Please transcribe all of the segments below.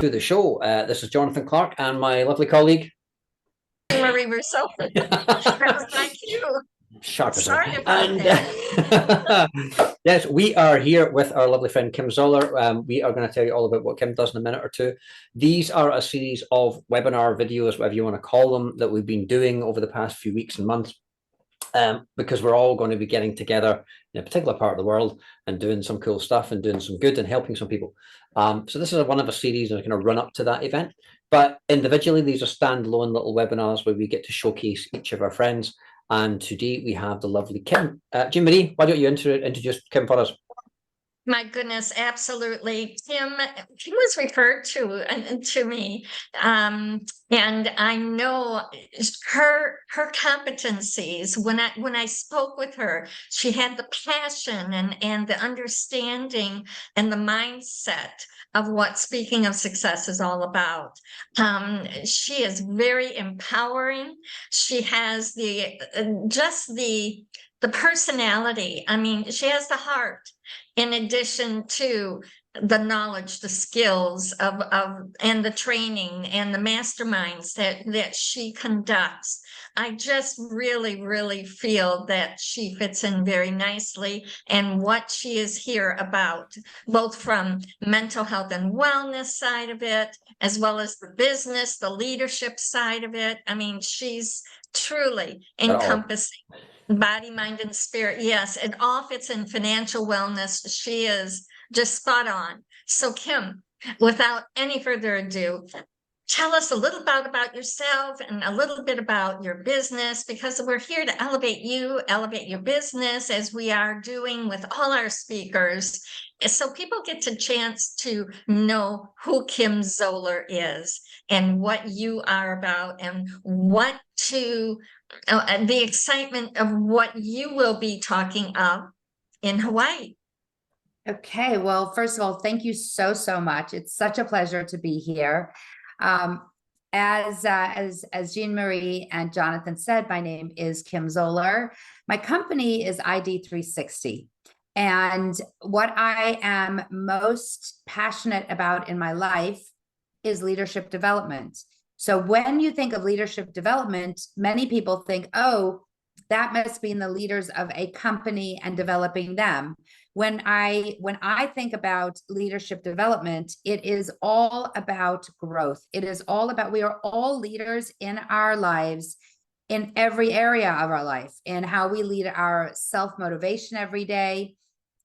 To the show. This is Jonathan Clark and my lovely colleague Marie Rousseau. That was my cue. Sharp as Sorry about that. Yes, we are here with our lovely friend Kim Zoller. We are going to tell you all about what Kim does in a minute or two. These are a series of webinar videos, whatever you want to call them, that we've been doing over the past few weeks and months. Because we're all going to be getting together in a particular part of the world and doing some cool stuff and doing some good and helping some people. So this is one of a series that's going to run up to that event. But individually, these are standalone little webinars where we get to showcase each of our friends. And today we have the lovely Kim. Jean Marie, why don't you introduce Kim for us? My goodness, absolutely. Kim was referred to me, and I know her competencies. When I spoke with her, she had the passion and the understanding and the mindset of what speaking of success is all about. She is very empowering. She has the personality. I mean, she has the heart, in addition to the knowledge, the skills and the training and the masterminds that she conducts. I just really feel that she fits in very nicely, and what she is here about, both from mental health and wellness side of it, as well as the business, the leadership side of it. I mean, she's truly encompassing body, mind, and spirit. Yes, it all fits in financial wellness. She is just spot on. So Kim, without any further ado, tell us a little about yourself and a little bit about your business, because we're here to elevate you, elevate your business, as we are doing with all our speakers, so people get a chance to know who Kim Zoller is and what you are about, and what to the excitement of what you will be talking of in Hawaii. Okay, well, first of all, thank you so much. It's such a pleasure to be here. As Jean Marie and Jonathan said, my name is Kim Zoller. My company is ID360. And what I am most passionate about in my life is leadership development. So when you think of leadership development, many people think, oh, that must be in the leaders of a company and developing them. When I think about leadership development, it is all about growth. It is all about, we are all leaders in our lives, in every area of our life, in how we lead our self-motivation every day,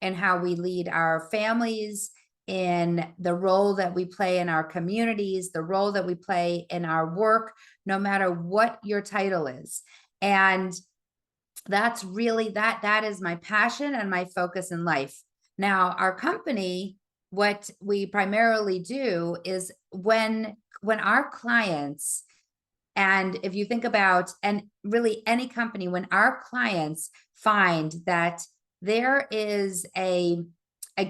and how we lead our families, in the role that we play in our communities, the role that we play in our work, no matter what your title is. And that's really, that is my passion and my focus in life. Now, our company, what we primarily do is when our clients, and if you think about, and really any company, when our clients find that there is a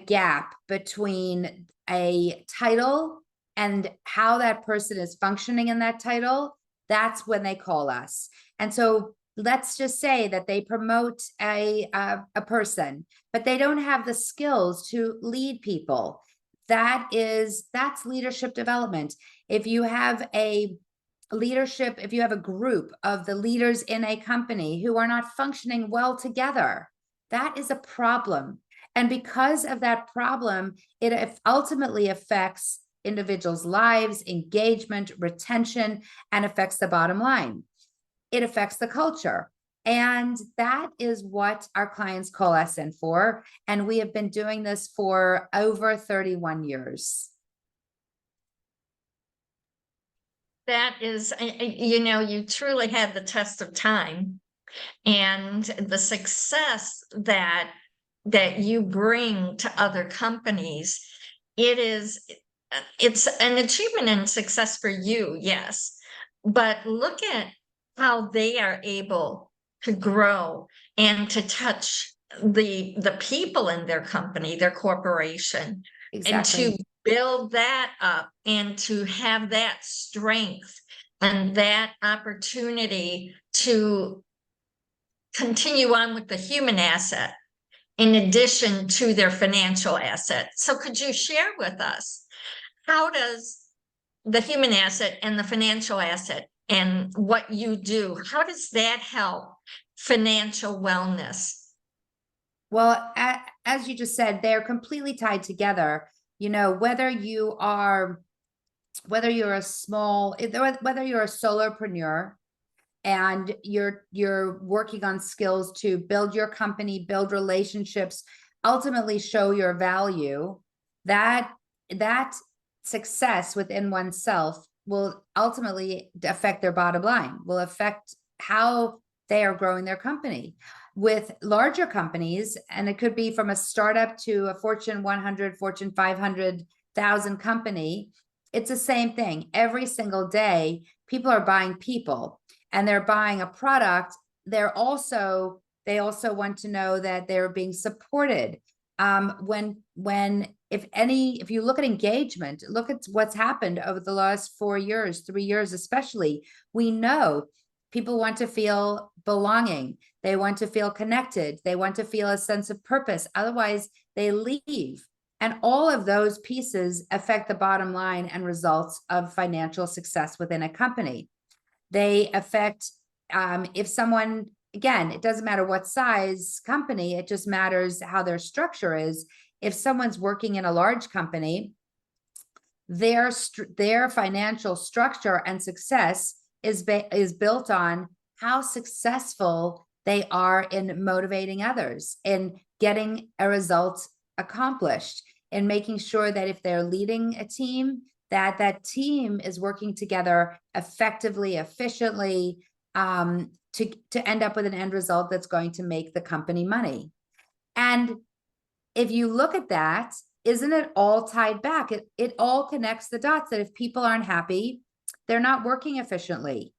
gap between a title and how that person is functioning in that title, that's when they call us. And so let's just say that they promote a person, but they don't have the skills to lead people. That's leadership development. If you have a group of the leaders in a company who are not functioning well together, that is a problem. And because of that problem, it ultimately affects individuals' lives, engagement, retention, and affects the bottom line. It affects the culture. And that is what our clients call us in for. And we have been doing this for over 31 years. That is, you truly had the test of time, and the success that you bring to other companies. It's an achievement and success for you, yes, but look at how they are able to grow and to touch the people in their company, their corporation. Exactly. And to build that up and to have that strength and that opportunity to continue on with the human asset in addition to their financial asset. So could you share with us, how does the human asset and the financial asset and what you do, how does that help financial wellness? Well, as you just said, they're completely tied together. You know, whether you're a solopreneur and you're working on skills to build your company, build relationships, ultimately show your value, that success within oneself will ultimately affect their bottom line, will affect how they are growing their company. With larger companies, and it could be from a startup to a Fortune 100, Fortune 500,000 company, it's the same thing. Every single day, people are buying people, and they're buying a product. They also want to know that they're being supported. If you look at engagement, look at what's happened over the last 4 years, 3 years, especially, we know people want to feel belonging. They want to feel connected. They want to feel a sense of purpose. Otherwise, they leave. And all of those pieces affect the bottom line and results of financial success within a company. They affect, if someone, again, it doesn't matter what size company, it just matters how their structure is. If someone's working in a large company, their financial structure and success is built on how successful they are in motivating others, in getting a result accomplished, in making sure that if they're leading a team, that team is working together effectively, efficiently, to end up with an end result that's going to make the company money. And if you look at that, isn't it all tied back? It all connects the dots that if people aren't happy, they're not working efficiently.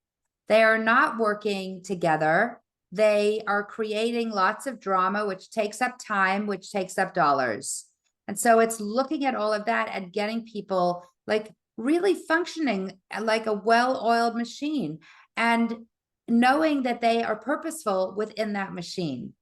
They are not working together. They are creating lots of drama, which takes up time, which takes up dollars. And so it's looking at all of that and getting people like really functioning like a well-oiled machine and knowing that they are purposeful within that machine.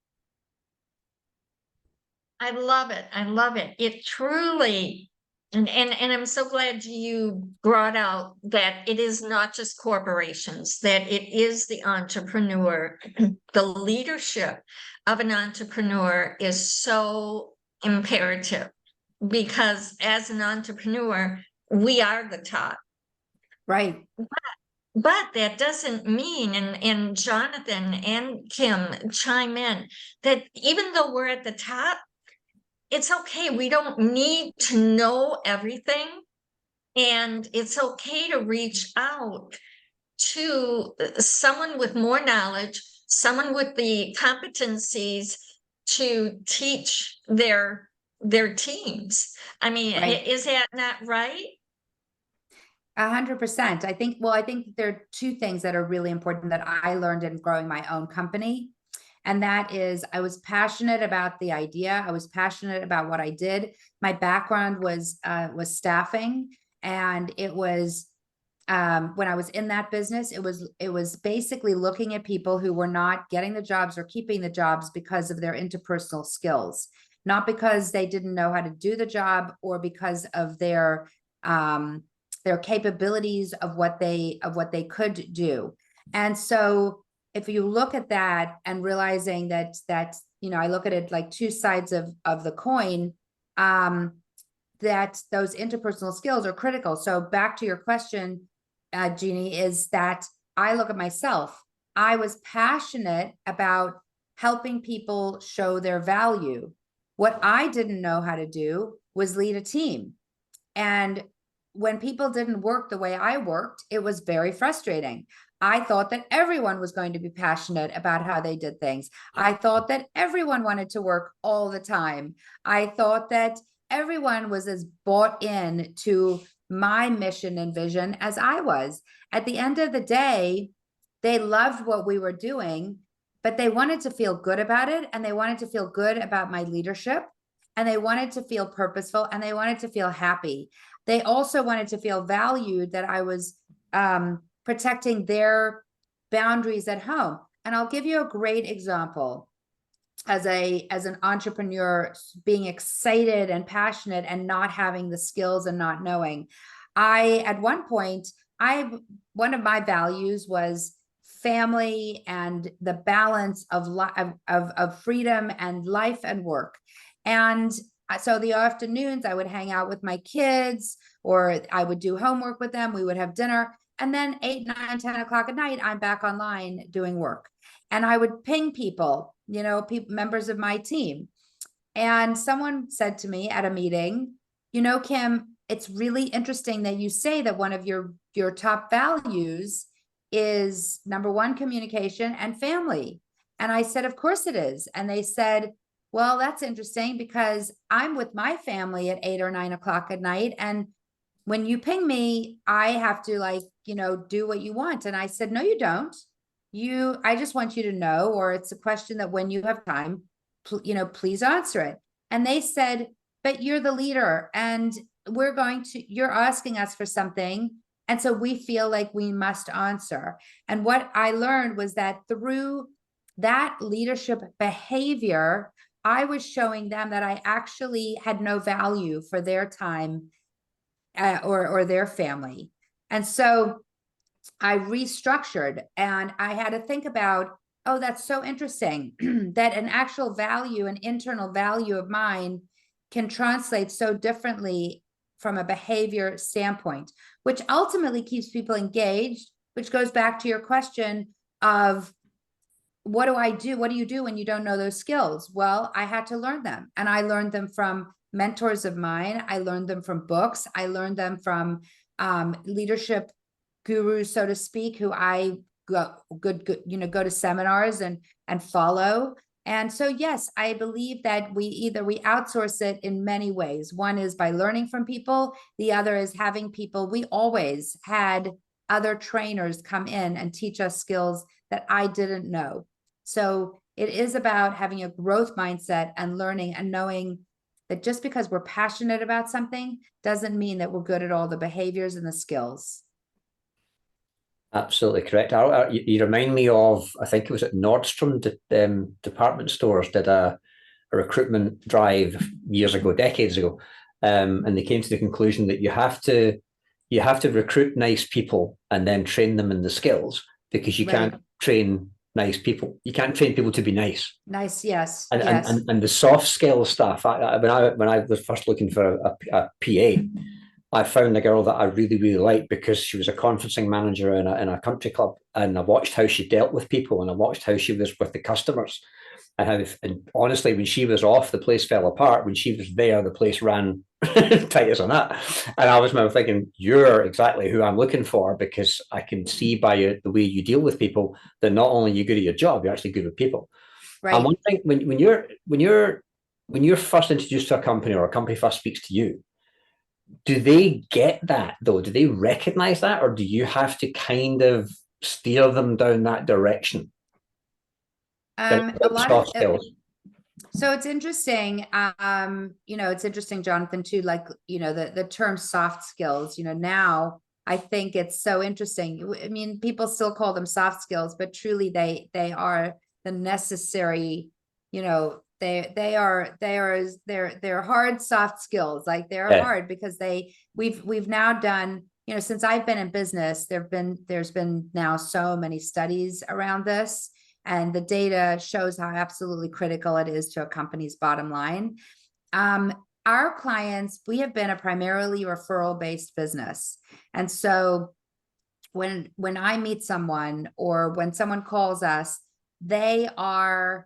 I love it. I love it. It truly, and I'm so glad you brought out that it is not just corporations, that it is the entrepreneur. The leadership of an entrepreneur is so imperative because as an entrepreneur, we are the top. Right. But that doesn't mean, and Jonathan and Kim chime in, that even though we're at the top, it's okay. We don't need to know everything. And it's okay to reach out to someone with more knowledge, someone with the competencies to teach their teams. I mean, Right. is that not right? 100%. I think there are two things that are really important that I learned in growing my own company. And that is, I was passionate about the idea. I was passionate about what I did. My background was staffing, and it was when I was in that business, it was basically looking at people who were not getting the jobs or keeping the jobs because of their interpersonal skills, not because they didn't know how to do the job or because of their capabilities of what they could do. And so if you look at that and realizing that I look at it like two sides of the coin, that those interpersonal skills are critical. So back to your question, Jeannie, is that I look at myself. I was passionate about helping people show their value. What I didn't know how to do was lead a team. And when people didn't work the way I worked, it was very frustrating. I thought that everyone was going to be passionate about how they did things. I thought that everyone wanted to work all the time. I thought that everyone was as bought in to my mission and vision as I was. At the end of the day, they loved what we were doing, but they wanted to feel good about it. And they wanted to feel good about my leadership. And they wanted to feel purposeful, and they wanted to feel happy. They also wanted to feel valued, that I was protecting their boundaries at home. And I'll give you a great example. As an entrepreneur, being excited and passionate and not having the skills and not knowing, at one point, one of my values was family and the balance of freedom and life and work. And so the afternoons I would hang out with my kids, or I would do homework with them. We would have dinner. And then 8, 9, 10 o'clock at night, I'm back online doing work. And I would ping people, members of my team. And someone said to me at a meeting, Kim, it's really interesting that you say that one of your top values is number one, communication and family. And I said, of course it is. And they said, well, that's interesting because I'm with my family at 8 or 9 o'clock at night. And when you ping me, I have to do what you want. And I said, no, you don't. I just want you to know, or it's a question that when you have time, please answer it. And they said, but you're the leader and you're asking us for something. And so we feel like we must answer. And what I learned was that through that leadership behavior, I was showing them that I actually had no value for their time or their family. And so I restructured, and I had to think about, oh, that's so interesting that an actual value, an internal value of mine can translate so differently from a behavior standpoint, which ultimately keeps people engaged, which goes back to your question of what do I do? What do you do when you don't know those skills? Well, I had to learn them, and I learned them from mentors of mine. I learned them from books. I learned them from leadership gurus, so to speak, who I go to seminars and follow. And so, yes, I believe that we outsource it in many ways. One is by learning from people. The other is having people. We always had other trainers come in and teach us skills that I didn't know. So it is about having a growth mindset and learning and knowing that just because we're passionate about something doesn't mean that we're good at all the behaviors and the skills. Absolutely correct. You remind me of, I think it was at Nordstrom department stores did a recruitment drive years ago, decades ago, and they came to the conclusion that you have to recruit nice people and then train them in the skills, because you can't train nice people. You can't train people to be nice. Nice, yes, and yes. and the soft skills stuff. When I was first looking for a PA, I found a girl that I really, really liked because she was a conferencing manager in a country club, and I watched how she dealt with people, and I watched how she was with the customers, and honestly, when she was off, the place fell apart. When she was there, the place ran tight as a nut. And I was thinking, you're exactly who I'm looking for, because I can see by the way you deal with people that not only are you good at your job, you're actually good with people. Right. And one thing, when you're first introduced to a company, or a company first speaks to you, do they get that though? Do they recognize that, or do you have to kind of steer them down that direction? A lot Soft of skills. So it's interesting. It's interesting, Jonathan, too, the term soft skills, now I think it's so interesting. I mean, people still call them soft skills, but truly they are the necessary, they're hard soft skills. Like they're hard because we've now done, since I've been in business, there's been now so many studies around this, and the data shows how absolutely critical it is to a company's bottom line. Our clients, we have been a primarily referral-based business. And so when I meet someone, or when someone calls us, they have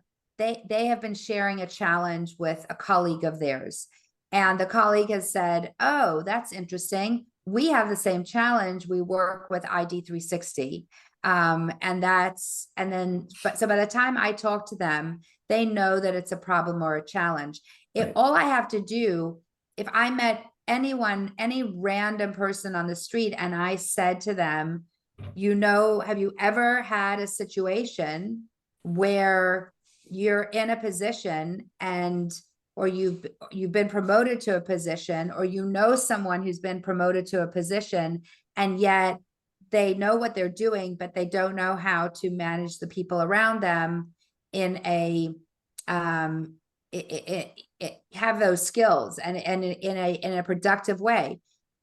been sharing a challenge with a colleague of theirs. And the colleague has said, oh, that's interesting. We have the same challenge. We work with ID 360. So by the time I talk to them, they know that it's a problem or a challenge. All I have to do, if I met any random person on the street, and I said to them, have you ever had a situation where you're in a position or you've been promoted to a position, or someone who's been promoted to a position, and yet they know what they're doing, but they don't know how to manage the people around them have those skills and in a productive way.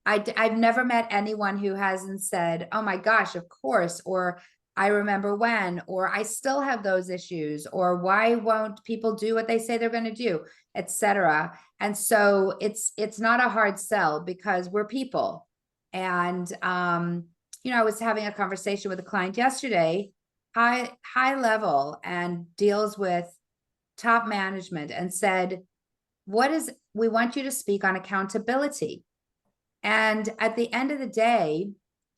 I've never met anyone who hasn't said, oh my gosh, of course, or I remember when, or I still have those issues, or why won't people do what they say they're going to do, etc. And so it's not a hard sell because we're people. And you know, I was having a conversation with a client yesterday, high level, and deals with top management, and said, we want you to speak on accountability. And at the end of the day,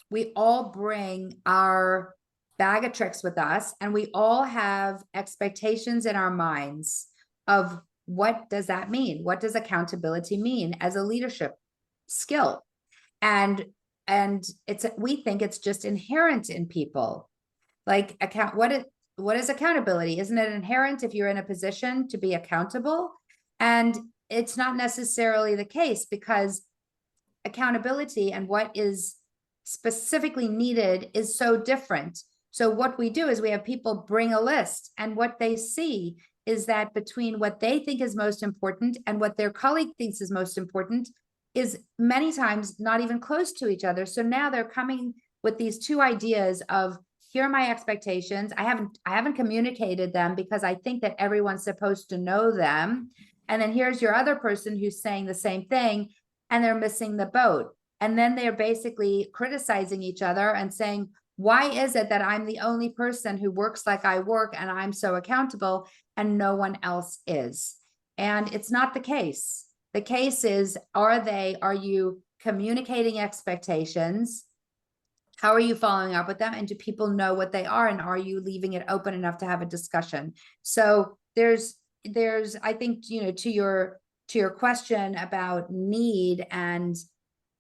we all bring our bag of tricks with us, and we all have expectations in our minds of what does that mean? What does accountability mean as a leadership skill? And we think it's just inherent in people. Like what is accountability? Isn't it inherent if you're in a position to be accountable? And it's not necessarily the case, because accountability and what is specifically needed is so different. So what we do is we have people bring a list, and what they see is that between what they think is most important and what their colleague thinks is most important is many times not even close to each other. So now they're coming with these two ideas of, here are my expectations. I haven't communicated them because I think that everyone's supposed to know them. And then here's your other person who's saying the same thing, and they're missing the boat. And then they're basically criticizing each other and saying, why is it that I'm the only person who works like I work and I'm so accountable and no one else is? And it's not the case. The case is, are you communicating expectations? How are you following up with them? And do people know what they are? And are you leaving it open enough to have a discussion? So there's, I think, you know, to your question about need, and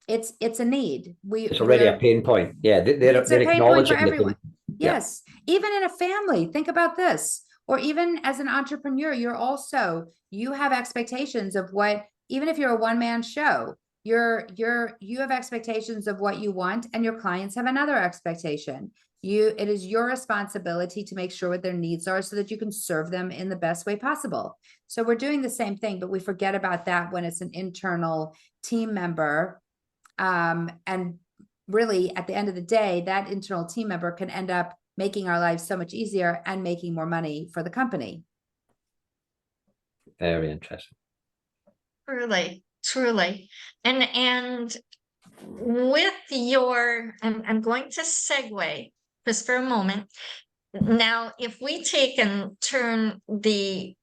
it's a need. It's already a pain point. Yeah, It's a they're pain point for acknowledging everyone. yeah. Yes, even in a family, think about this. Or even as an entrepreneur, you have expectations of what, even if you're a one-man show, you have expectations of what you want, and your clients have another expectation. It is your responsibility to make sure what their needs are so that you can serve them in the best way possible. So we're doing the same thing, but we forget about that when it's an internal team member. And really, at the end of the day, that internal team member can end up making our lives so much easier and making more money for the company. Very interesting. Truly. And with your, I'm going to segue just for a moment. Now, if we take and turn the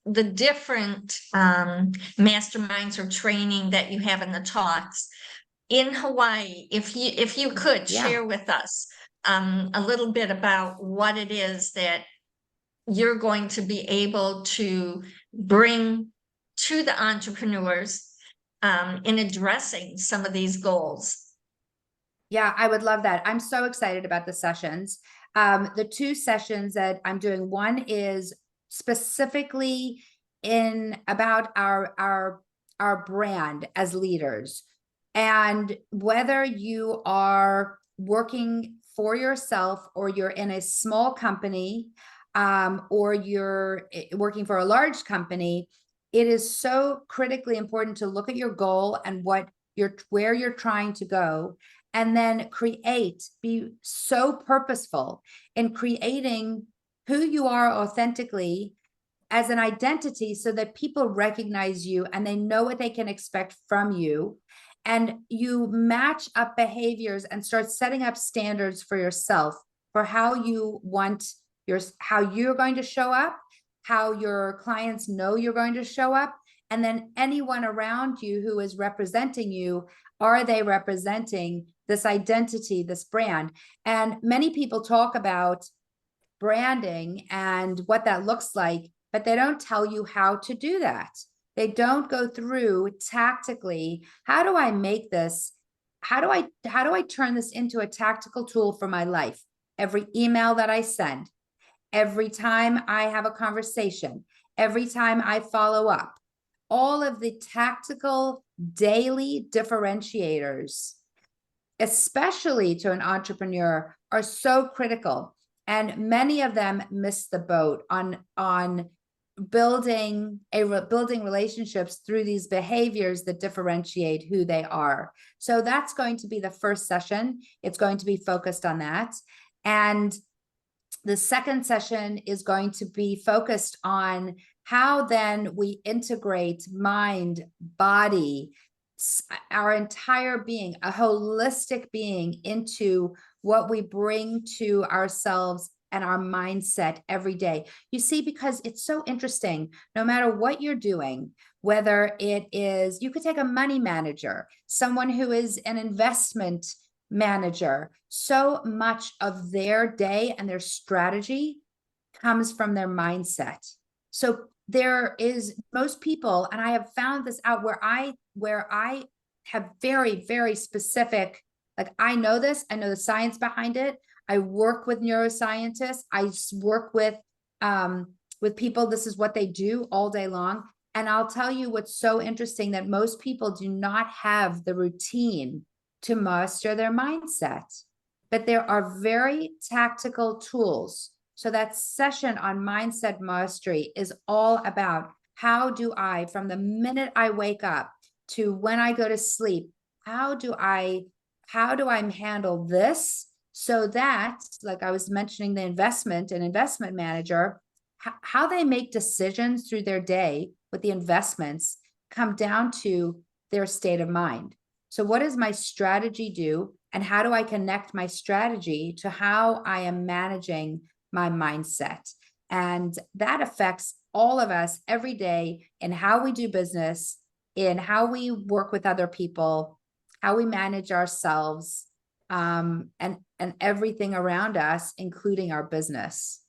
different masterminds or training that you have in the talks in Hawaii, if you could share with us a little bit about what it is that you're going to be able to bring to the entrepreneurs in addressing some of these goals. Yeah, I would love that. I'm so excited about the sessions. The two sessions that I'm doing, one is specifically about our brand as leaders. And whether you are working for yourself, or you're in a small company, or you're working for a large company, it is so critically important to look at your goal and where you're trying to go, and then be so purposeful in creating who you are authentically as an identity, so that people recognize you and they know what they can expect from you. And you match up behaviors and start setting up standards for yourself for how you're going to show up, how your clients know you're going to show up, and then anyone around you who is representing you, are they representing this identity, this brand? And many people talk about branding and what that looks like, but they don't tell you how to do that. They don't go through tactically, how do I make this? How do I turn this into a tactical tool for my life? Every email that I send, every time I have a conversation, every time I follow up, all of the tactical daily differentiators, especially to an entrepreneur, are so critical. And many of them miss the boat on building relationships through these behaviors that differentiate who they are. So that's going to be the first session. It's going to be focused on that. And the second session is going to be focused on how then we integrate mind, body, our entire being, a holistic being, into what we bring to ourselves and our mindset every day. You see, because it's so interesting, no matter what you're doing, whether it is, you could take a money manager, someone who is an investment manager, so much of their day and their strategy comes from their mindset. So there is, most people, and I have found this out where I have very, very specific, like, I know this, I know the science behind it. I work with neuroscientists. I work with people. This is what they do all day long. And I'll tell you what's so interesting, that most people do not have the routine to master their mindset, but there are very tactical tools. So that session on mindset mastery is all about, how do I, from the minute I wake up to when I go to sleep, how do I handle this, so that, like I was mentioning, the investment manager, how they make decisions through their day with the investments come down to their state of mind. So what does my strategy do? And how do I connect my strategy to how I am managing my mindset? And that affects all of us every day in how we do business, in how we work with other people, how we manage ourselves, and everything around us, including our business.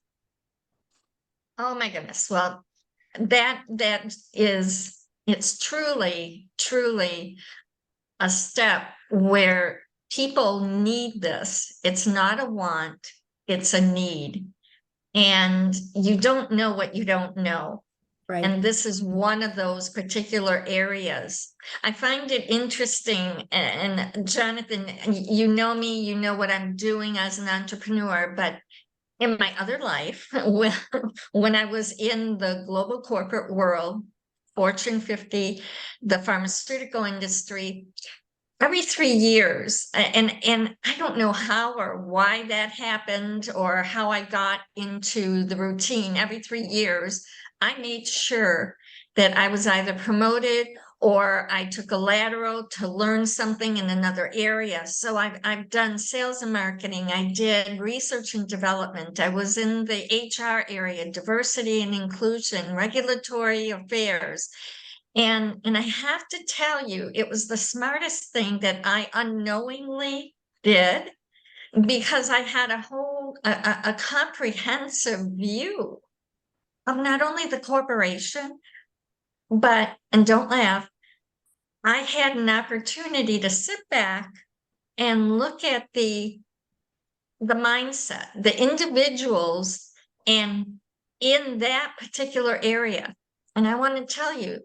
Oh my goodness. Well, it's truly, truly a step where people need this. It's not a want, it's a need. And you don't know what you don't know. Right. And this is one of those particular areas. I find it interesting. And Jonathan, you know me, you know what I'm doing as an entrepreneur, but in my other life, when I was in the global corporate world, Fortune 50, the pharmaceutical industry, every 3 years, and I don't know how or why that happened or how I got into the routine, every 3 years, I made sure that I was either promoted or I took a lateral to learn something in another area. So I've done sales and marketing. I did research and development. I was in the HR area, diversity and inclusion, regulatory affairs. And I have to tell you, it was the smartest thing that I unknowingly did, because I had a comprehensive view of not only the corporation, but, and don't laugh, I had an opportunity to sit back and look at the mindset, the individuals, and in that particular area. And I want to tell you,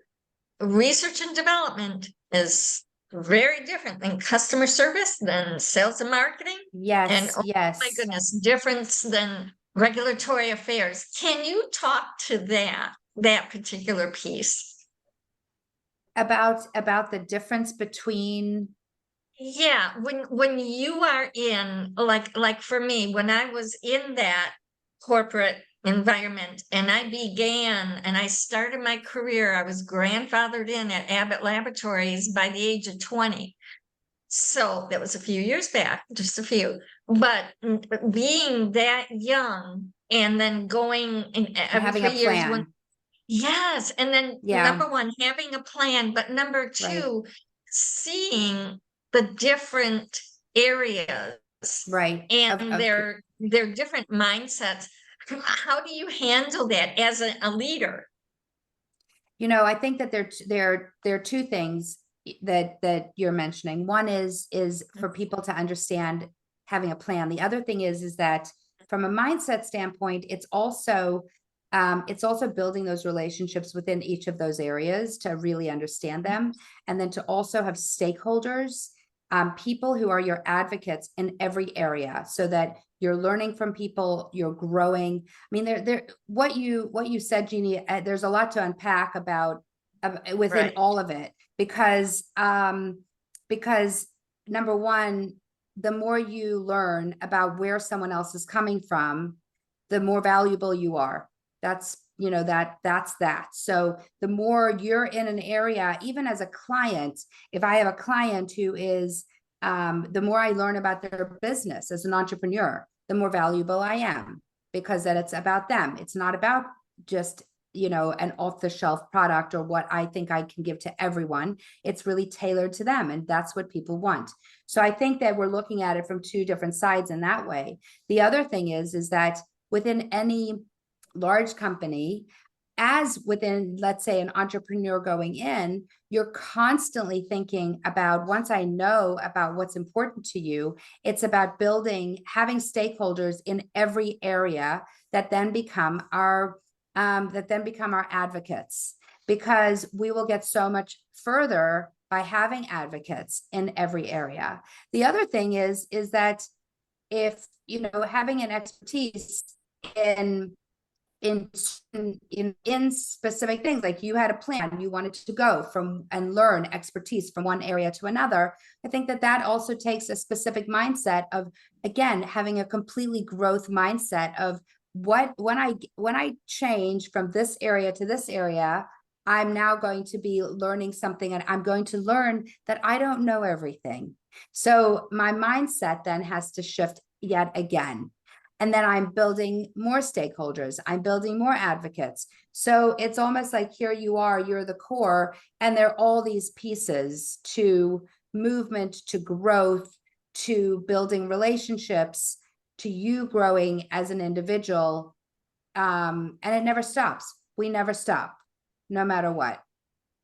research and development is very different than customer service, than sales and marketing. Yes, and oh yes. my goodness, different than regulatory affairs. Can you talk to that particular piece? About the difference between, Yeah, when you are in, like for me, when I was in that corporate environment and I began and I started my career, I was grandfathered in at Abbott Laboratories by the age of 20. So that was a few years back, just a few. But being that young and then going in every having 3 a years, plan. yes, and then Yeah. number one, having a plan, but number two, seeing the different areas, Right. and their different mindsets. How do you handle that as a leader? You know, I think that there are two things that you're mentioning. One is for people to understand having a plan. The other thing is that from a mindset standpoint, it's also building those relationships within each of those areas to really understand them, and then to also have stakeholders, people who are your advocates in every area, so that you're learning from people, you're growing. I mean, what you said, Jeannie, there's a lot to unpack about within all of it, because number one, the more you learn about where someone else is coming from, the more valuable you are. That's, you know, that's that. So the more you're in an area, even as a client, if I have a client who is, the more I learn about their business as an entrepreneur, the more valuable I am, because then it's about them. It's not about just, you know, an off-the-shelf product or what I think I can give to everyone. It's really tailored to them, and that's what people want. So I think that we're looking at it from two different sides in that way. The other thing is that within any large company, as within, let's say, an entrepreneur going in, you're constantly thinking about, once I know about what's important to you, it's about building, having stakeholders in every area that then become our advocates, because we will get so much further by having advocates in every area. The other thing is that if, you know, having an expertise in specific things, like you had a plan, you wanted to go from and learn expertise from one area to another, I think that also takes a specific mindset of, again, having a completely growth mindset of when I change from this area to this area, I'm now going to be learning something, and I'm going to learn that I don't know everything. So my mindset then has to shift yet again. And then I'm building more stakeholders, I'm building more advocates. So it's almost like, here you are, you're the core, and there are all these pieces to movement, to growth, to building relationships, to you growing as an individual. And it never stops. We never stop, no matter what.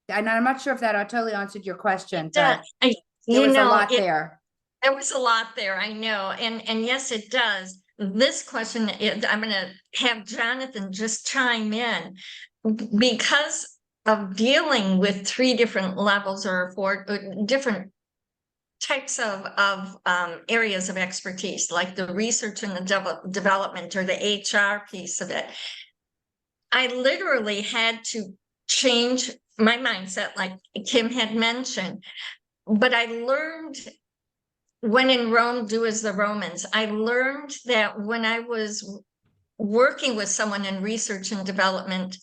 And I'm not sure if that totally answered your question, but there was a lot there. There was a lot there, I know. And yes, it does. This question, I'm going to have Jonathan just chime in, because of dealing with 3 different levels or 4 different types of areas of expertise, like the research and the development or the HR piece of it. I literally had to change my mindset, like Kim had mentioned, but I learned, when in Rome, do as the Romans. I learned that when I was working with someone in research and development,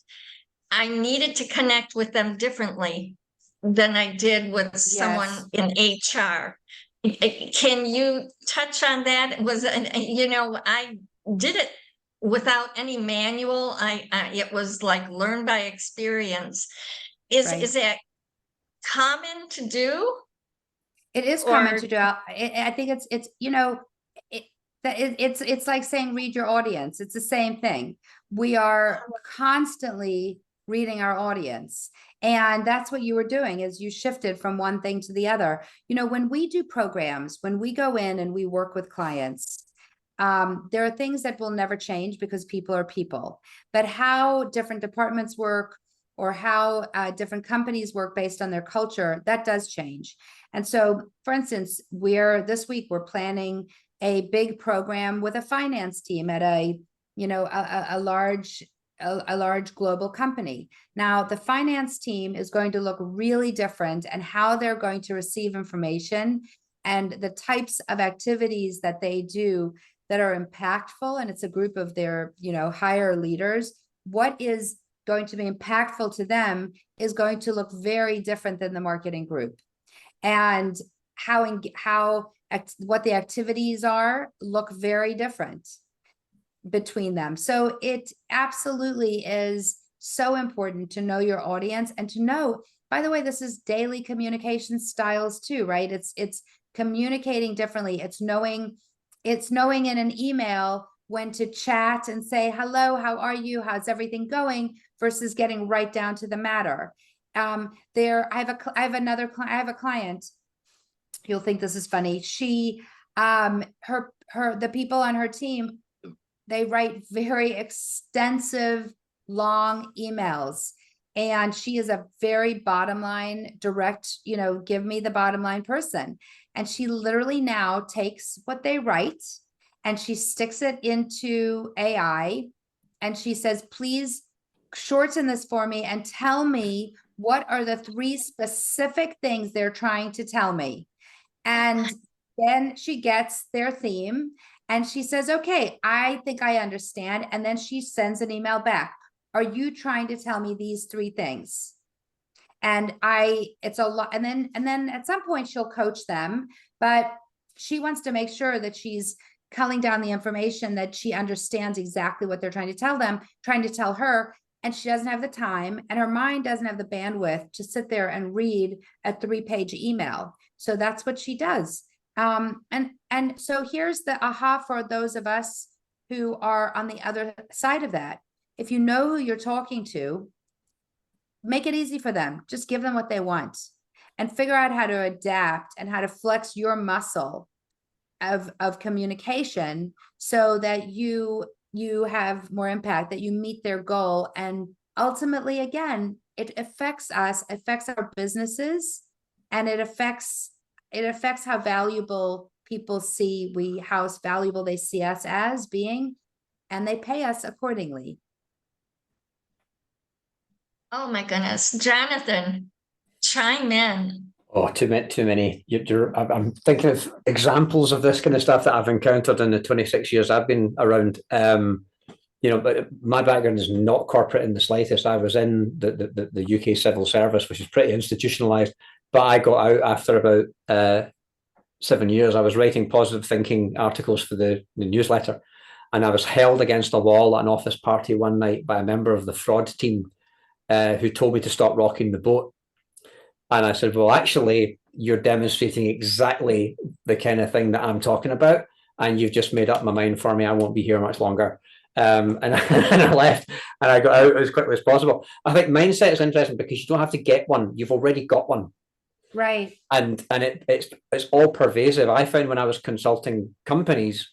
I needed to connect with them differently than I did with someone in HR. Can you touch on that? You know, I did it without any manual. It was like learn by experience. Is that common to do? It is common to do. I think it's you know, it's like saying read your audience. It's the same thing. We are constantly reading our audience, and that's what you were doing, is you shifted from one thing to the other. You know, when we do programs, when we go in and we work with clients, there are things that will never change, because people are people. But how different departments work, or how different companies work based on their culture, that does change. And so, for instance, this week we're planning a big program with a finance team at a large global company. Now, the finance team is going to look really different, and how they're going to receive information and the types of activities that they do that are impactful. And it's a group of their, you know, higher leaders. What is going to be impactful to them is going to look very different than the marketing group. And what the activities are look very different between them. So it absolutely is so important to know your audience, and to know, by the way, this is daily communication styles too, right? It's communicating differently. It's knowing in an email when to chat and say, hello, how are you? How's everything going? Versus getting right down to the matter. I have a client, you'll think this is funny. She, the people on her team, they write very extensive, long emails. And she is a very bottom line, direct, you know, give me the bottom line person. And she literally now takes what they write and she sticks it into AI, and she says, please shorten this for me and tell me what are the 3 specific things they're trying to tell me. And then she gets their theme and she says, okay, I think I understand. And then she sends an email back. Are you trying to tell me these 3 things? And it's a lot. And then at some point she'll coach them, but she wants to make sure that she's culling down the information, that she understands exactly what they're trying to tell them, trying to tell her. And she doesn't have the time, and her mind doesn't have the bandwidth to sit there and read a 3-page email. So that's what she does. And so here's the aha for those of us who are on the other side of that. If you know who you're talking to, make it easy for them. Just give them what they want and figure out how to adapt and how to flex your muscle of communication so that you have more impact, that you meet their goal. And ultimately, again, it affects us, affects our businesses, and it affects how valuable people see how valuable they see us as being, and they pay us accordingly. Oh my goodness. Jonathan, chime in. Oh, too many. I'm thinking of examples of this kind of stuff that I've encountered in the 26 years I've been around. But my background is not corporate in the slightest. I was in the UK civil service, which is pretty institutionalized, but I got out after about 7 years. I was writing positive thinking articles for the newsletter, and I was held against a wall at an office party one night by a member of the fraud team who told me to stop rocking the boat. And I said, well, actually, you're demonstrating exactly the kind of thing that I'm talking about. And you've just made up my mind for me. I won't be here much longer. And I left and I got out as quickly as possible. I think mindset is interesting because you don't have to get one. You've already got one. Right. And it's all pervasive. I found when I was consulting companies,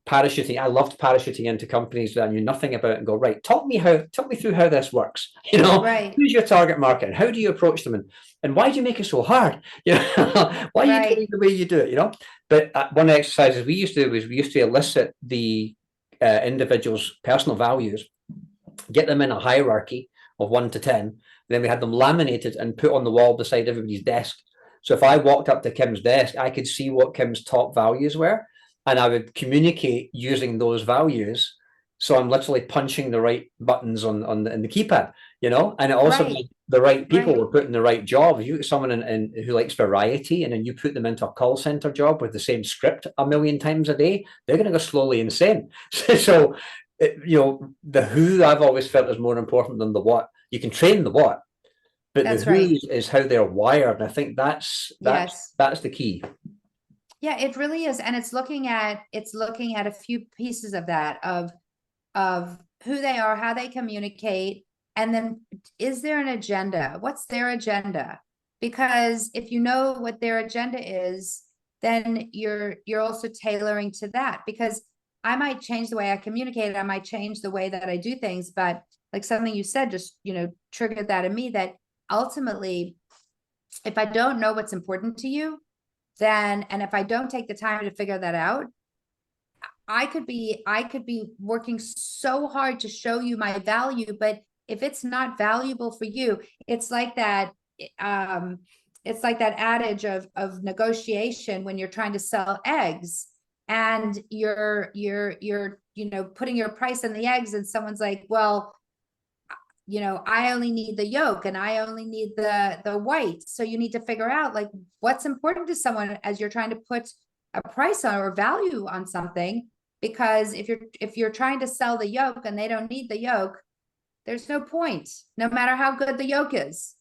parachuting, I loved parachuting into companies that I knew nothing about and go, right, talk me through how this works. Right. Who's your target market and how do you approach them, and why do you make it so hard? Why are you doing the way you do it? But one of the exercises we used to do was we used to elicit the individual's personal values, get them in a hierarchy of 1 to 10. Then we had them laminated and put on the wall beside everybody's desk. So if I walked up to Kim's desk, I could see what Kim's top values were, and I would communicate using those values. So I'm literally punching the right buttons in the keypad, and it also made the right people were put in the right job. If you get someone who likes variety, and then you put them into a call center job with the same script 1 million times a day, they're going to go slowly insane. So, the who I've always felt is more important than the what. You can train the what, but the who is how they're wired. And I think that's the key. Yeah, it really is. And it's looking at a few pieces of that, of who they are, how they communicate, and then is there an agenda? What's their agenda? Because if you know what their agenda is, then you're also tailoring to that. Because I might change the way I communicate, I might change the way that I do things, but like something you said just, triggered that in me, that ultimately, if I don't know what's important to you, and if I don't take the time to figure that out, I could be working so hard to show you my value, but if it's not valuable for you, it's like that adage of negotiation when you're trying to sell eggs and you're putting your price on the eggs, and someone's like, well, I only need the yolk and I only need the white. So you need to figure out like what's important to someone as you're trying to put a price on or value on something. Because if you're trying to sell the yolk and they don't need the yolk, there's no point, no matter how good the yolk is.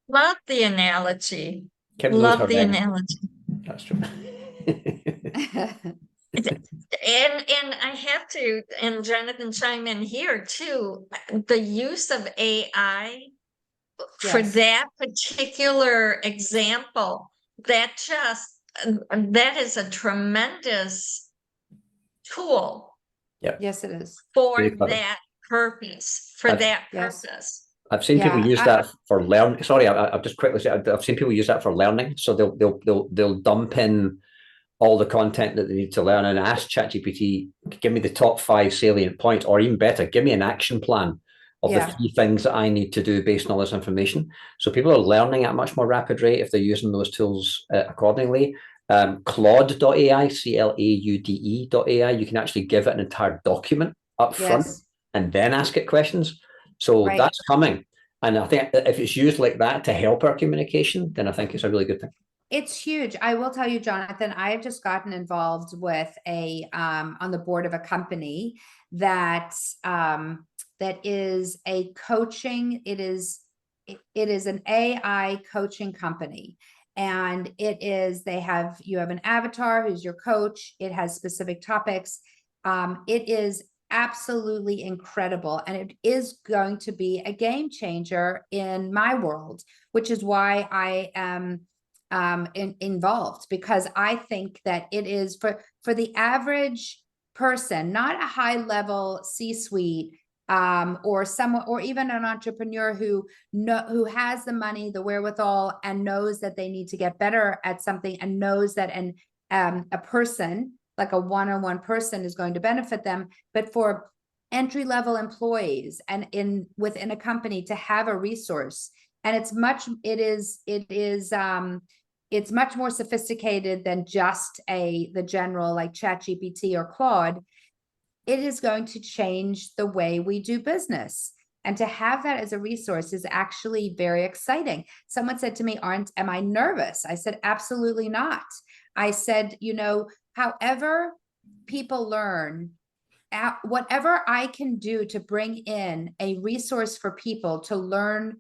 Love the analogy. Kim Love the analogy. That's true. And I have to, and Jonathan chime in here too, the use of AI for that particular example, that is a tremendous tool. Yep. Yes, it is. For that purpose, I've seen people use that for learning. Sorry, I've just quickly said I've seen people use that for learning. So they'll dump in all the content that they need to learn and ask ChatGPT, give me the top 5 salient points, or even better, give me an action plan of the 3 things that I need to do based on all this information. So people are learning at a much more rapid rate if they're using those tools accordingly. Claude.ai, CLAUDE.ai, you can actually give it an entire document up front and then ask it questions. So that's coming. And I think if it's used like that to help our communication, then I think it's a really good thing. It's huge. I will tell you, Jonathan, I have just gotten involved with on the board of a company that that is a coaching. It is an AI coaching company. And you have an avatar who's your coach. It has specific topics. It is absolutely incredible. And it is going to be a game changer in my world, which is why I am involved, because I think that it is for the average person, not a high level C-suite, or someone, or even an entrepreneur who has the money, the wherewithal, and knows that they need to get better at something, and knows that a person, like a one-on-one person, is going to benefit them. But for entry-level employees and within a company to have a resource, and it's much more sophisticated than just the general like ChatGPT or Claude. It is going to change the way we do business. And to have that as a resource is actually very exciting. Someone said to me, am I nervous? I said, absolutely not. I said, however people learn, whatever I can do to bring in a resource for people to learn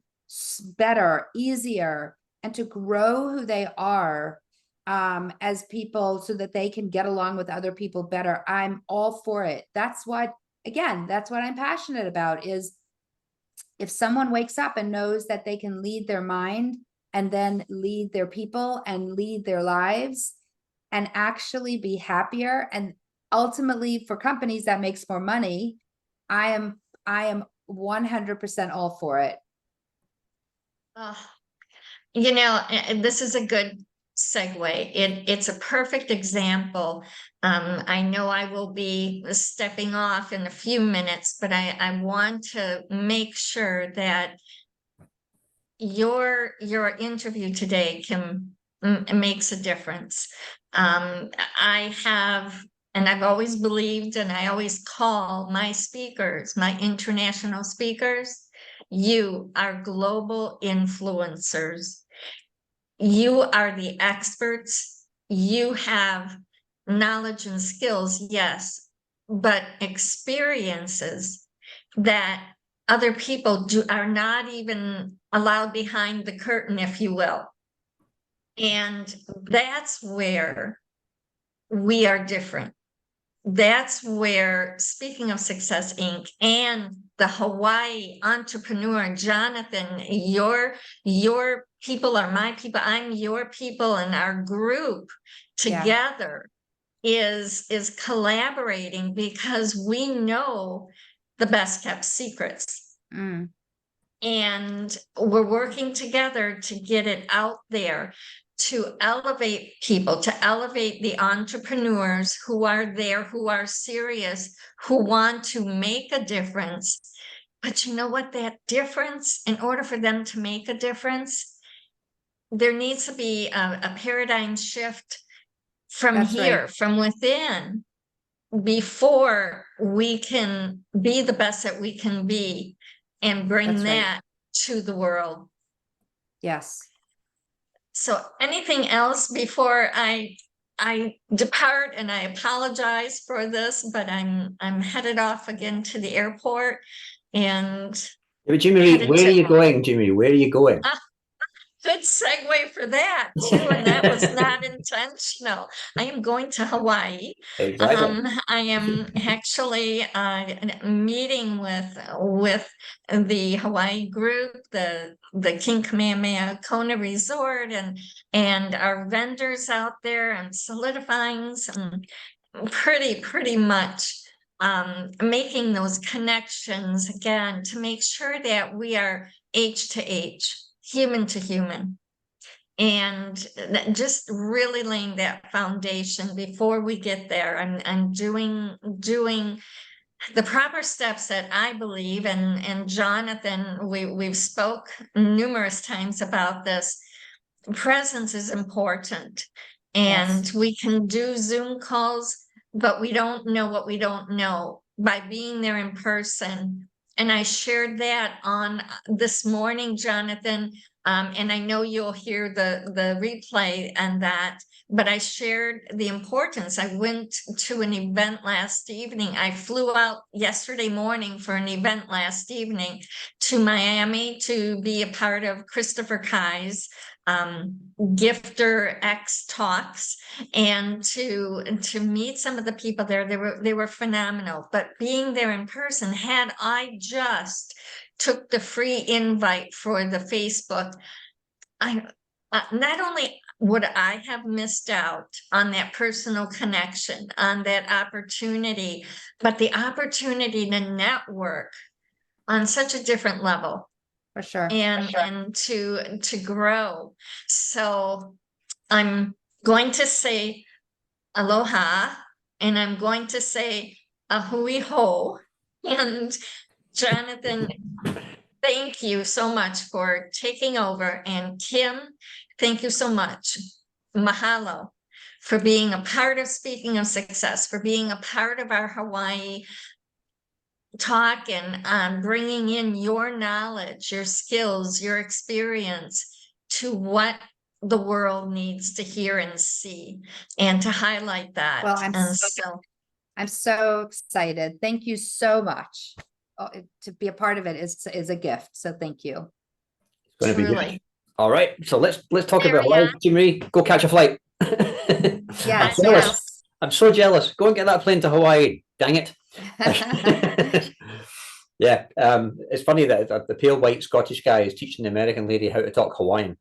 better, easier, and to grow who they are as people, so that they can get along with other people better, I'm all for it. That's what I'm passionate about, is if someone wakes up and knows that they can lead their mind and then lead their people and lead their lives and actually be happier, and ultimately for companies that makes more money, I am 100% all for it. This is a good segue. It's a perfect example. I know I will be stepping off in a few minutes, but I want to make sure that your interview today makes a difference. I've always believed, and I always call my speakers, my international speakers, you are global influencers. You are the experts. You have knowledge and skills, yes, but experiences that other people are not even allowed behind the curtain, if you will. And that's where we are different. That's where, speaking of Success Inc. and the Hawaii entrepreneur, Jonathan, your people are my people, I'm your people, and our group together is collaborating because we know the best kept secrets. And we're working together to get it out there, to elevate people, to elevate the entrepreneurs who are there, who are serious, who want to make a difference. But you know what? That difference, in order for them to make a difference, there needs to be a paradigm shift from from within, before we can be the best that we can be and bring that to the world. Yes. So anything else before I depart? And I apologize for this, but I'm headed off again to the airport. And Jimmy, where are you going, Jimmy? Where are you going? Good segue for that too, and that was not intentional. I am going to Hawaii. Exactly. I am actually meeting with the Hawaii group, the King Kamehameha Kona Resort, and our vendors out there, and solidifying some pretty much making those connections again to make sure that we are H to H, human to human. and just really laying that foundation before we get there, and doing the proper steps that I believe, and Jonathan, we've spoke numerous times about this. Presence is important, and Yes. we can do Zoom calls, but we don't know what we don't know by being there in person. And I shared that on this morning, Jonathan, and I know you'll hear the replay and that, but I shared the importance. I went to an event last evening. I flew out yesterday morning for an event last evening to Miami to be a part of Christopher Kai's Gifter X talks, and to meet some of the people there. They were phenomenal. But being there in person, had I just took the free invite for the Facebook, I not only would I have missed out on that personal connection, on that opportunity, but the opportunity to network on such a different level, For sure. and to grow. So I'm going to say aloha, and I'm going to say a hui ho. And Jonathan, thank you so much for taking over. And Kim, thank you so much. Mahalo for being a part of Speaking of Success, for being a part of our Hawaii talk, and bringing in your knowledge, your skills, your experience to what the world needs to hear and see, and to highlight that. Well, And I'm so excited. Thank you so much. Oh, to be a part of it is a gift. So thank you. It's going to be good. truly, All right, so let's talk about Carry Hawaii. on. Jean Marie, go catch a flight. Yes, I'm jealous. yes. I'm so jealous. Go and get that plane to Hawaii. Dang it. Yeah, it's funny that the pale white Scottish guy is teaching the American lady how to talk Hawaiian.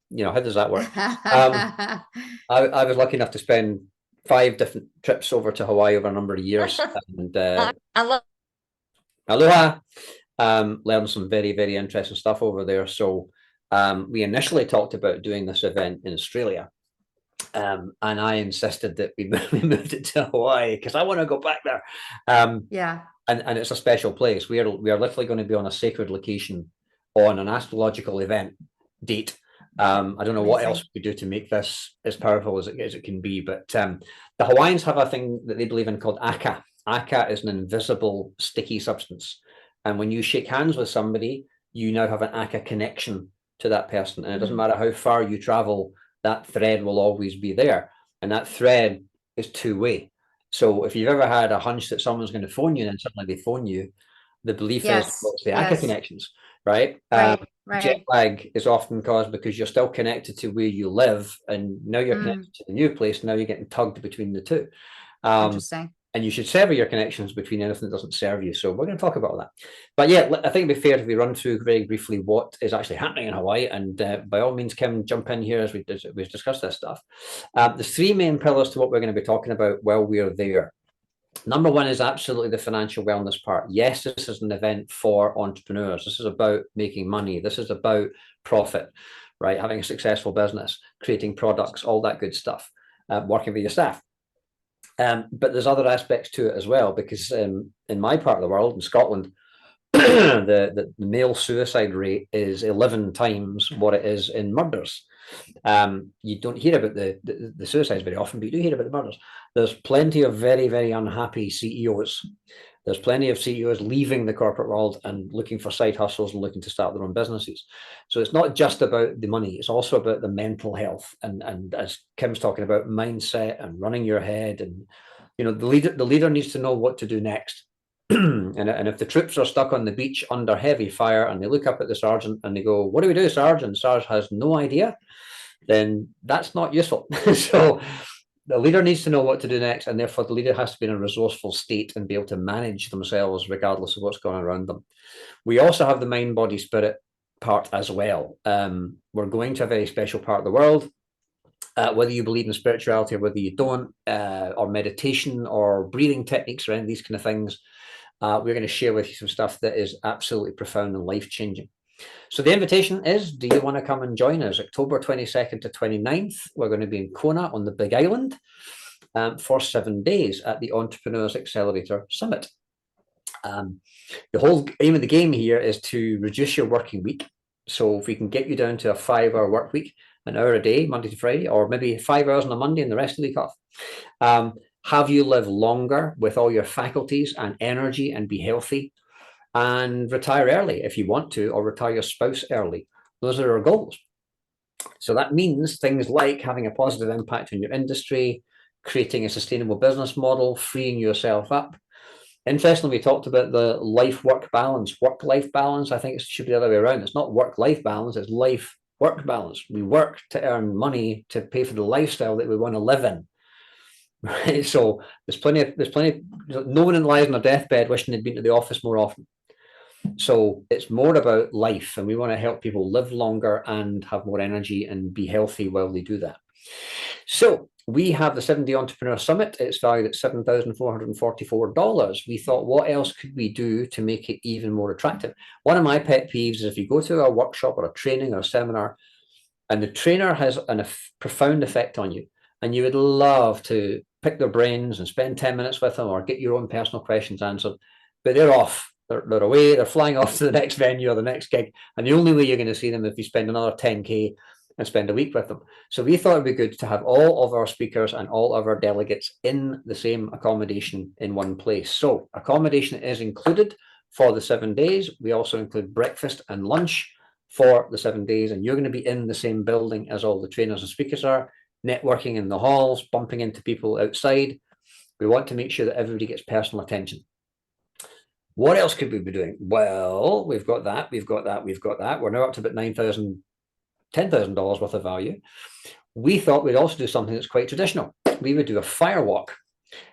You know, how does that work? I was lucky enough to spend 5 different trips over to Hawaii over a number of years, and I love aloha, learned some very, very interesting stuff over there. So we initially talked about doing this event in Australia, and I insisted that we moved it to Hawaii because I want to go back there. Yeah. And it's a special place. We are literally going to be on a sacred location on an astrological event date. I don't know what else we could do to make this as powerful as it can be, but the Hawaiians have a thing that they believe in called aka. Aka is an invisible sticky substance, and when you shake hands with somebody, you now have an aka connection to that person, and it doesn't matter how far you travel, that thread will always be there, and that thread is two-way. So if you've ever had a hunch that someone's going to phone you and then suddenly they phone you, the belief is well, it's the aka connections, right? Jet lag is often caused because you're still connected to where you live, and now you're connected to the new place. Now you're getting tugged between the two. Interesting. And you should sever your connections between anything that doesn't serve you. So we're going to talk about that. But yeah, I think it'd be fair if we run through very briefly what is actually happening in Hawaii. And by all means, Kim, jump in here as we discuss this stuff. There's 3 main pillars to what we're going to be talking about while we're there. Number 1 is absolutely the financial wellness part. Yes, this is an event for entrepreneurs. This is about making money. This is about profit, right? Having a successful business, creating products, all that good stuff, working with your staff. But there's other aspects to it as well, because in my part of the world, in Scotland, the male suicide rate is 11 times what it is in murders. You don't hear about the suicides very often, but you do hear about the murders. There's plenty of very, very unhappy CEOs. There's plenty of CEOs leaving the corporate world and looking for side hustles and looking to start their own businesses. So it's not just about the money, it's also about the mental health. And as Kim's talking about, mindset and running your head. And, you know, the leader needs to know what to do next. And if the troops are stuck on the beach under heavy fire and they look up at the sergeant and they go, "What do we do, Sergeant?" Sarge has no idea, then that's not useful. So the leader needs to know what to do next, and therefore the leader has to be in a resourceful state and be able to manage themselves regardless of what's going on around them. We also have the mind, body, spirit part as well. We're going to a very special part of the world. Whether you believe in spirituality or whether you don't, or meditation or breathing techniques or any of these kind of things, we're going to share with you some stuff that is absolutely profound and life-changing. So the invitation is, do you want to come and join us? October 22nd to 29th, we're going to be in Kona on the Big Island for 7 days at the Entrepreneurs Accelerator Summit. The whole aim of the game here is to reduce your working week. So if we can get you down to a 5-hour work week, an hour a day, Monday to Friday, or maybe 5 hours on a Monday and the rest of the week off, have you live longer with all your faculties and energy and be healthy, and retire early if you want to, or retire your spouse early. Those are our goals. So that means things like having a positive impact on your industry, creating a sustainable business model, freeing yourself up. Interestingly, we talked about the life-work balance, work-life balance. I think it should be the other way around. It's not work-life balance, it's life-work balance. We work to earn money to pay for the lifestyle that we want to live in. Right? So there's plenty, no one lies on a deathbed wishing they'd been to the office more often. So it's more about life, and we want to help people live longer and have more energy and be healthy while they do that. So we have the 7-day Entrepreneur Summit. It's valued at $7,444. We thought, what else could we do to make it even more attractive? One of my pet peeves is if you go to a workshop or a training or a seminar, and the trainer has a profound effect on you, and you would love to pick their brains and spend 10 minutes with them or get your own personal questions answered, but they're off. They're away, they're flying off to the next venue or the next gig. And the only way you're going to see them is if you spend another 10K and spend a week with them. So we thought it'd be good to have all of our speakers and all of our delegates in the same accommodation in one place. So accommodation is included for the 7 days. We also include breakfast and lunch for the 7 days. And you're going to be in the same building as all the trainers and speakers are, networking in the halls, bumping into people outside. We want to make sure that everybody gets personal attention. What else could we be doing? Well, we've got that. We're now up to about $9,000, $10,000 worth of value. We thought we'd also do something that's quite traditional. We would do a fire walk.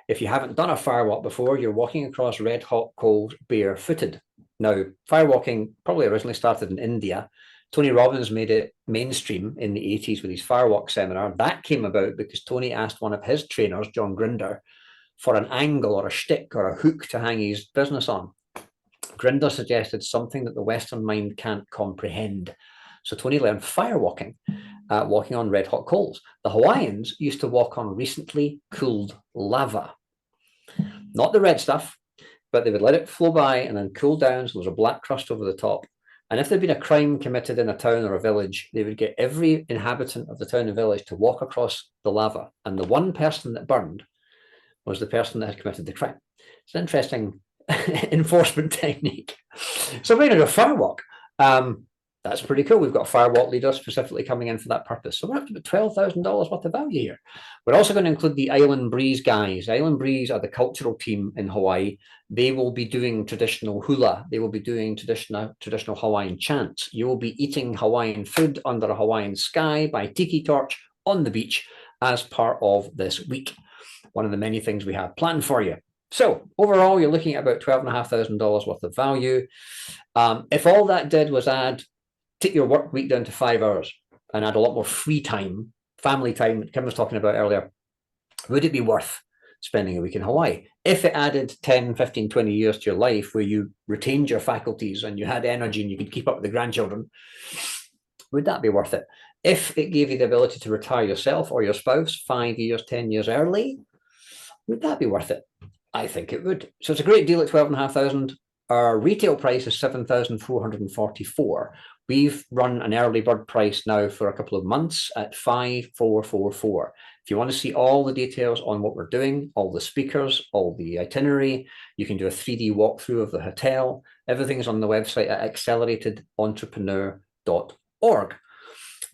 If you haven't done a fire walk before, you're walking across red hot coals barefooted. Now, fire walking probably originally started in India. Tony Robbins made it mainstream in the 80s with his firewalk seminar. That came about because Tony asked one of his trainers, John Grinder, for an angle or a shtick or a hook to hang his business on. Grinder suggested something that the Western mind can't comprehend. So Tony learned firewalking, walking on red hot coals. The Hawaiians used to walk on recently cooled lava. Not the red stuff, but they would let it flow by and then cool down so there's a black crust over the top. And if there'd been a crime committed in a town or a village, they would get every inhabitant of the town and village to walk across the lava. And the one person that burned was the person that had committed the crime. It's an interesting enforcement technique. So we're going to do a fire walk. That's pretty cool. We've got a fire walk leader specifically coming in for that purpose. So we're up to about $12,000 worth of value here. We're also going to include the Island Breeze guys. Island Breeze are the cultural team in Hawaii. They will be doing traditional hula. They will be doing traditional Hawaiian chants. You will be eating Hawaiian food under a Hawaiian sky by tiki torch on the beach as part of this week. One of the many things we have planned for you. So overall, you're looking at about $12,500 worth of value. If all that did was take your work week down to 5 hours and add a lot more free time, family time, Kim was talking about earlier, would it be worth spending a week in Hawaii? If it added 10, 15, 20 years to your life where you retained your faculties and you had energy and you could keep up with the grandchildren, would that be worth it? If it gave you the ability to retire yourself or your spouse 5 years, 10 years early, would that be worth it? I think it would. So it's a great deal at $12,500. Our retail price is $7,444. We've run an early bird price now for a couple of months at $5,444. If you want to see all the details on what we're doing, all the speakers, all the itinerary, you can do a 3D walkthrough of the hotel. Everything's on the website at acceleratedentrepreneur.org.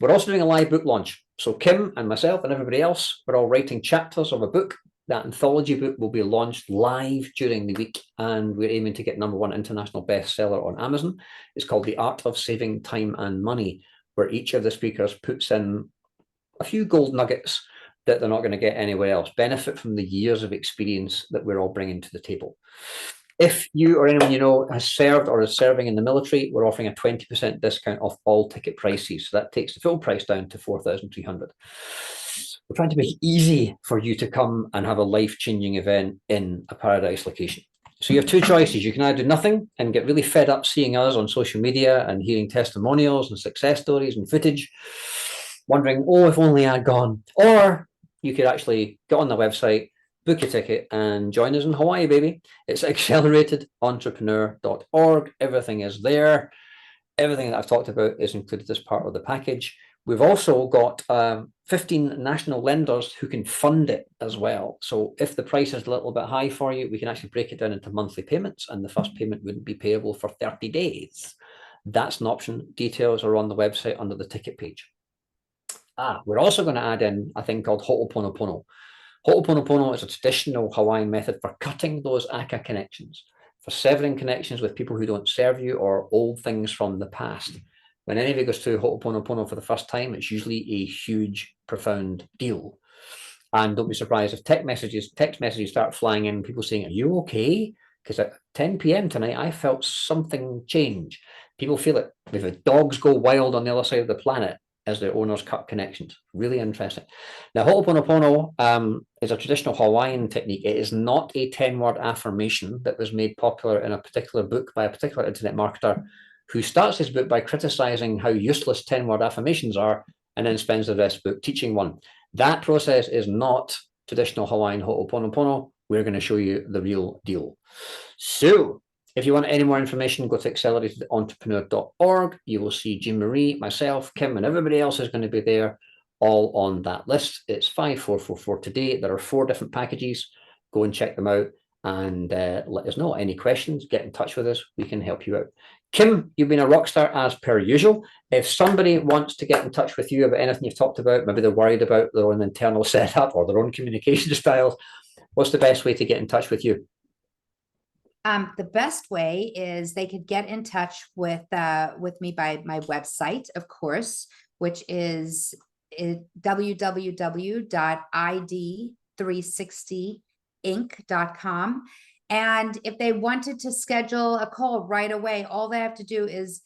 We're also doing a live book launch. So Kim and myself and everybody else, we're all writing chapters of a book. That anthology book will be launched live during the week, and we're aiming to get #1 international bestseller on Amazon. It's called The Art of Saving Time and Money, where each of the speakers puts in a few gold nuggets that they're not going to get anywhere else, benefit from the years of experience that we're all bringing to the table. If you or anyone you know has served or is serving in the military, we're offering a 20% discount off all ticket prices. So that takes the full price down to $4,300. We're trying to make it easy for you to come and have a life-changing event in a paradise location. So you have two choices. You can either do nothing and get really fed up seeing us on social media and hearing testimonials and success stories and footage, wondering, oh, if only I'd gone. Or you could actually get on the website, book your ticket, and join us in Hawaii, baby. It's acceleratedentrepreneur.org. Everything is there. Everything that I've talked about is included as part of the package. We've also got 15 national lenders who can fund it as well. So if the price is a little bit high for you, we can actually break it down into monthly payments, and the first payment wouldn't be payable for 30 days. That's an option. Details are on the website under the ticket page. We're also going to add in a thing called Ho'oponopono. Ho'oponopono is a traditional Hawaiian method for cutting those aka connections, for severing connections with people who don't serve you or old things from the past. When anybody goes through Ho'oponopono for the first time, it's usually a huge, profound deal. And don't be surprised if text messages start flying in, people saying, are you okay? Because at 10 p.m. tonight, I felt something change. People feel it. We've had dogs go wild on the other side of the planet as their owners cut connections. Really interesting. Now, Ho'oponopono is a traditional Hawaiian technique. It is not a 10-word affirmation that was made popular in a particular book by a particular internet marketer who starts his book by criticizing how useless 10-word affirmations are and then spends the rest of the book teaching one. That process is not traditional Hawaiian Ho'oponopono. We're going to show you the real deal. So if you want any more information, go to acceleratedentrepreneur.org. You will see Jean Marie, myself, Kim, and everybody else is going to be there, all on that list. It's 5444 today. There are 4 different packages. Go and check them out and let us know. Any questions, get in touch with us. We can help you out. Kim, you've been a rock star as per usual. If somebody wants to get in touch with you about anything you've talked about, maybe they're worried about their own internal setup or their own communication styles, what's the best way to get in touch with you? The best way is they could get in touch with me by my website, of course, which is www.id360inc.com. And if they wanted to schedule a call right away, all they have to do is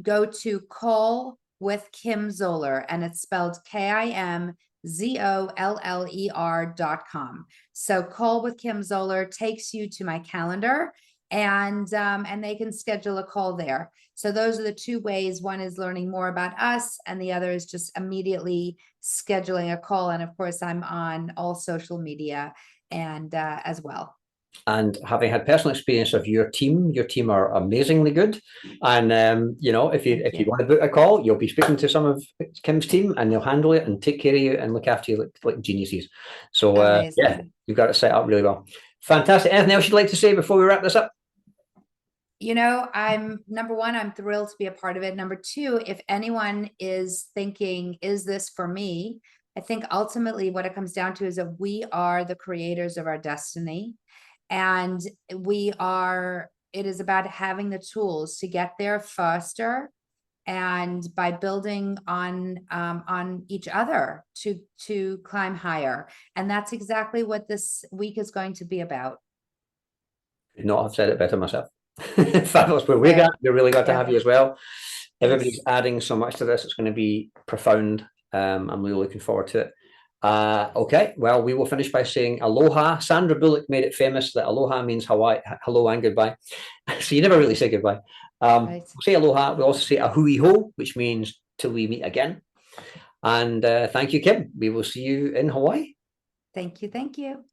go to Call with Kim Zoller, and it's spelled KIMZOLLER.com. So Call with Kim Zoller takes you to my calendar, and they can schedule a call there. So those are the 2 ways. One is learning more about us, and the other is just immediately scheduling a call. And of course, I'm on all social media and as well. And having had personal experience of your team are amazingly good. And you know, if you want to book a call, you'll be speaking to some of Kim's team, and they'll handle it and take care of you and look after you like geniuses. So yeah, you've got it set up really well. Fantastic. Anything else you'd like to say before we wrap this up? You know, number 1, I'm thrilled to be a part of it. Number 2, if anyone is thinking, is this for me? I think ultimately what it comes down to is that we are the creators of our destiny. And it is about having the tools to get there faster, and by building on each other to climb higher. And that's exactly what this week is going to be about. Could not have said it better myself. Fabulous. But we really got to have you as well. Everybody's adding so much to this. It's going to be profound. I'm really looking forward to it. Okay, well, we will finish by saying aloha. Sandra Bullock made it famous that aloha means Hawaii, hello and goodbye. So you never really say goodbye. We'll say aloha. We also say ahui ho, which means till we meet again. And thank you, Kim. We will see you in Hawaii. Thank you. Thank you.